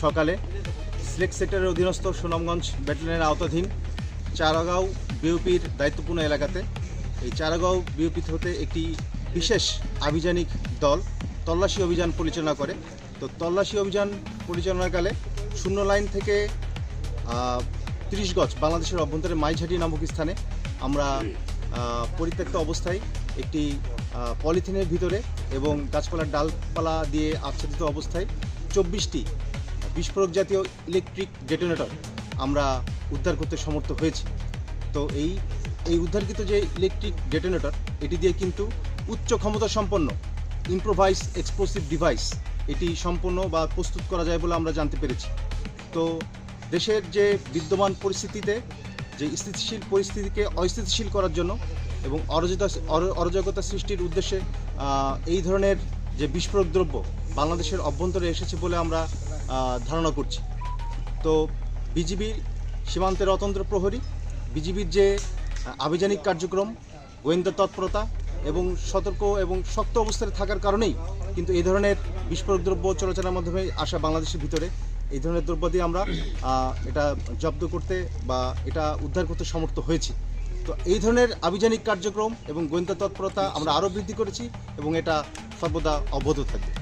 সকালে সিলেক্ট সেক্টরের অধীনস্থ সুনামগঞ্জ ব্যাটালিয়নের আওতাধীন চারাগাঁও বিওপির দায়িত্বপূর্ণ এলাকাতে এই চারাগাঁও বিওপি হতে একটি বিশেষ আভিযানিক দল তল্লাশি অভিযান পরিচালনা করে। তো তল্লাশি অভিযান পরিচালনাকালে শূন্য লাইন থেকে 30 গজ বাংলাদেশের অভ্যন্তরে মাইঝাটি নামক স্থানে আমরা পরিত্যক্ত অবস্থায় একটি পলিথিনের ভিতরে এবং গাছপালার ডালপালা দিয়ে আচ্ছাদিত অবস্থায় 24টি বিস্ফোরক জাতীয় ইলেকট্রিক ডেটোনেটর আমরা উদ্ধার করতে সমর্থ হয়েছি। তো এই উদ্ধারকৃত যে ইলেকট্রিক ডেটোনেটর এটি দিয়ে কিন্তু উচ্চ ক্ষমতা সম্পন্ন ইম্প্রোভাইজ এক্সপ্লোসিভ ডিভাইস এটি সম্পন্ন বা প্রস্তুত করা যায় বলে আমরা জানতে পেরেছি। তো দেশের যে বিদ্যমান পরিস্থিতিতে যে স্থিতিশীল পরিস্থিতিকে অস্থিতিশীল করার জন্য এবং অরাজকতা সৃষ্টির উদ্দেশ্যে এই ধরনের যে বিস্ফোরক দ্রব্য বাংলাদেশের অভ্যন্তরে এসেছে বলে আমরা ধারণা করছি। তো বিজিবির সীমান্তের অতন্ত্র প্রহরী বিজিবির যে আভিযানিক কার্যক্রম গোয়েন্দা তৎপরতা এবং সতর্ক এবং শক্ত অবস্থায় থাকার কারণেই কিন্তু এই ধরনের বিস্ফোরক দ্রব্য চলাচলের মাধ্যমে আসা বাংলাদেশের ভিতরে এই ধরনের দ্রব্য দিয়ে আমরা এটা জব্দ করতে বা এটা উদ্ধার করতে সমর্থ হয়েছি। তো এই ধরনের আভিযানিক কার্যক্রম এবং গোয়েন্দা তৎপরতা আমরা আরও বৃদ্ধি করেছি এবং এটা সর্বদা অব্যাহত থাকবে।